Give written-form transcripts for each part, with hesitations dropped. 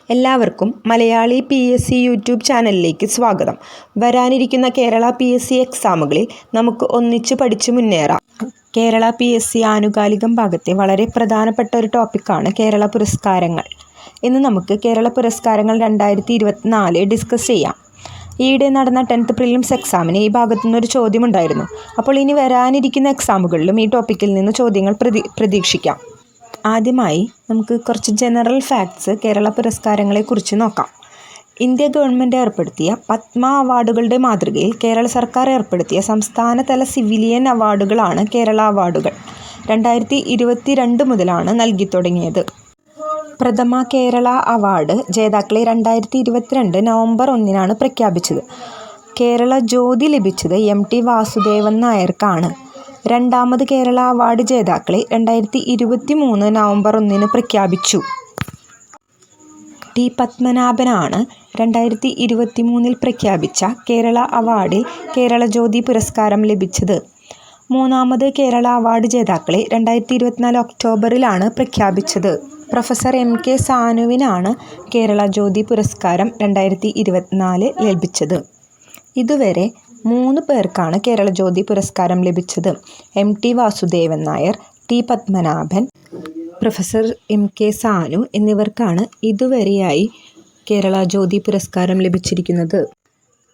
എല്ലാവർക്കും Malayali PSC YouTube ചാനലിലേക്ക് സ്വാഗതം. വരാനിരിക്കുന്ന കേരള PSC എക്സാമുകളിൽ നമുക്ക് ഒന്നിച്ചു പഠിച്ചു മുന്നേറാം. കേരള PSC ആനുകാലികം ഭാഗത്തെ വളരെ പ്രധാനപ്പെട്ട ഒരു ടോപ്പിക്കാണ് കേരള പുരസ്കാരങ്ങൾ. ഇന്ന് നമുക്ക് കേരള പുരസ്കാരങ്ങൾ 2024 ഡിസ്കസ് ചെയ്യാം. ഈയിടെ നടന്ന 10th പ്രിലിംസ് എക്സാമിന് ഈ ഭാഗത്തു നിന്നൊരു ചോദ്യമുണ്ടായിരുന്നു. അപ്പോൾ ഇനി വരാനിരിക്കുന്ന എക്സാമുകളിലും ഈ ടോപ്പിക്കിൽ നിന്ന് ചോദ്യങ്ങൾ പ്രതീക്ഷിക്കാം. ആദ്യമായി നമുക്ക് കുറച്ച് ജനറൽ ഫാക്ട്സ് കേരള പുരസ്കാരങ്ങളെക്കുറിച്ച് നോക്കാം. ഇന്ത്യ ഗവൺമെൻറ് ഏർപ്പെടുത്തിയ പത്മ അവാർഡുകളുടെ മാതൃകയിൽ കേരള സർക്കാർ ഏർപ്പെടുത്തിയ സംസ്ഥാനതല സിവിലിയൻ അവാർഡുകളാണ് കേരള അവാർഡുകൾ. 2022 മുതലാണ് നൽകി തുടങ്ങിയത്. പ്രഥമ കേരള അവാർഡ് ജേതാക്കളെ 2022 നവംബർ 1 പ്രഖ്യാപിച്ചത്. കേരള ജ്യോതി ലഭിച്ചത് MT വാസുദേവൻ നായർക്കാണ്. രണ്ടാമത് കേരള അവാർഡ് ജേതാക്കളെ 2023 നവംബർ 1 പ്രഖ്യാപിച്ചു. T പത്മനാഭനാണ് 2023 പ്രഖ്യാപിച്ച കേരള അവാർഡിൽ കേരള ജ്യോതി പുരസ്കാരം ലഭിച്ചത്. മൂന്നാമത് കേരള അവാർഡ് ജേതാക്കളെ 2024 ഒക്ടോബറിലാണ് പ്രഖ്യാപിച്ചത്. പ്രൊഫസർ MK സാനുവിനാണ് കേരള ജ്യോതി പുരസ്കാരം 2024 ലഭിച്ചത്. ഇതുവരെ 3 പേർക്കാണ് കേരള ജ്യോതി പുരസ്കാരം ലഭിച്ചത്. MT Vasudevan Nair, T Padmanabhan, professor MK Sanu എന്നിവർക്കാണ് ഇതുവരെയായി കേരള ജ്യോതി പുരസ്കാരം ലഭിച്ചിരിക്കുന്നത്.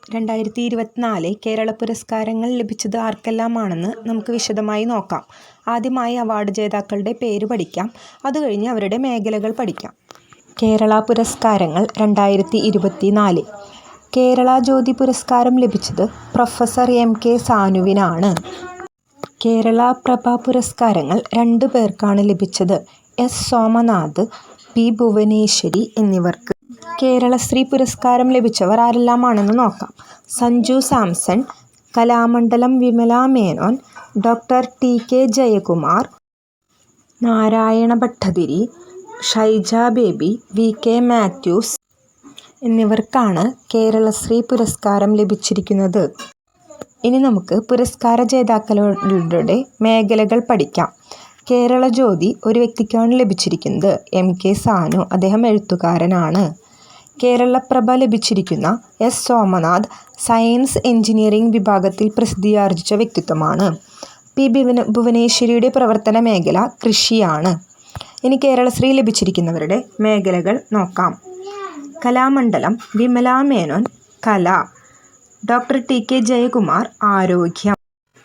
2024 കേരള പുരസ്കാരങ്ങൾ ലഭിച്ചത് ആർക്കെല്ലാമാണെന്ന് നമുക്ക് വിശദമായി നോക്കാം. ആദ്യമായി അവാർഡ് ജേതാക്കളുടെ പേര് പഠിക്കാം. അതുകഴിഞ്ഞ് അവരുടെ മേഖലകൾ പഠിക്കാം. കേരള പുരസ്കാരങ്ങൾ 2024. കേരള ജ്യോതി പുരസ്കാരം ലഭിച്ചത് പ്രൊഫസർ MK സാനുവിനാണ്. കേരള പ്രഭ പുരസ്കാരങ്ങൾ 2 പേർക്കാണ് ലഭിച്ചത്. S സോമനാഥ്, P ഭുവനേശ്വരി എന്നിവർക്ക്. കേരളശ്രീ പുരസ്കാരം ലഭിച്ചവർ ആരെല്ലാമാണെന്ന് നോക്കാം. Sanju Samson, Kalamandalam Vimala Menon, doctor TK Jayakumar, Narayana Bhattathiri, Shaija Baby, VK Mathews എന്നിവർക്കാണ് കേരളശ്രീ പുരസ്കാരം ലഭിച്ചിരിക്കുന്നത്. ഇനി നമുക്ക് പുരസ്കാര ജേതാക്കളുടെ മേഖലകൾ പഠിക്കാം. കേരള ജ്യോതി ഒരു വ്യക്തിക്കാണ് ലഭിച്ചിരിക്കുന്നത്, MK സാനു, അദ്ദേഹം എഴുത്തുകാരനാണ്. കേരളപ്രഭ ലഭിച്ചിരിക്കുന്ന S സോമനാഥ്, സയൻസ് എഞ്ചിനീയറിംഗ് വിഭാഗത്തിൽ പ്രസിദ്ധിയാർജിച്ച വ്യക്തിത്വമാണ്. P ഭുവനേശ്വരിയുടെ പ്രവർത്തന മേഖല കൃഷിയാണ്. ഇനി കേരളശ്രീ ലഭിച്ചിരിക്കുന്നവരുടെ മേഖലകൾ നോക്കാം. കലാമണ്ഡലം വിമല മേനോൻ, കല. ഡോക്ടർ TK ജയകുമാർ, ആരോഗ്യം.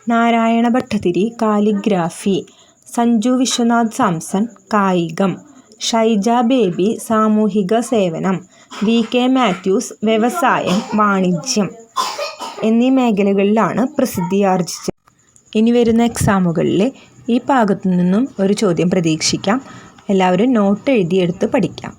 നാരായണ ഭട്ടതിരി, കാലിഗ്രാഫി. സഞ്ജു വിശ്വനാഥ് സാംസൺ, കായികം. ഷൈജ ബേബി, സാമൂഹിക സേവനം. VK മാത്യൂസ്, വ്യവസായം, വാണിജ്യം എന്നീ മേഖലകളിലാണ് പ്രസിദ്ധിയാർജിച്ചത്. ഇനി വരുന്ന എക്സാമുകളിൽ ഈ ഭാഗത്തു നിന്നും ഒരു ചോദ്യം പ്രതീക്ഷിക്കാം. എല്ലാവരും നോട്ട് എഴുതിയെടുത്ത് പഠിക്കാം.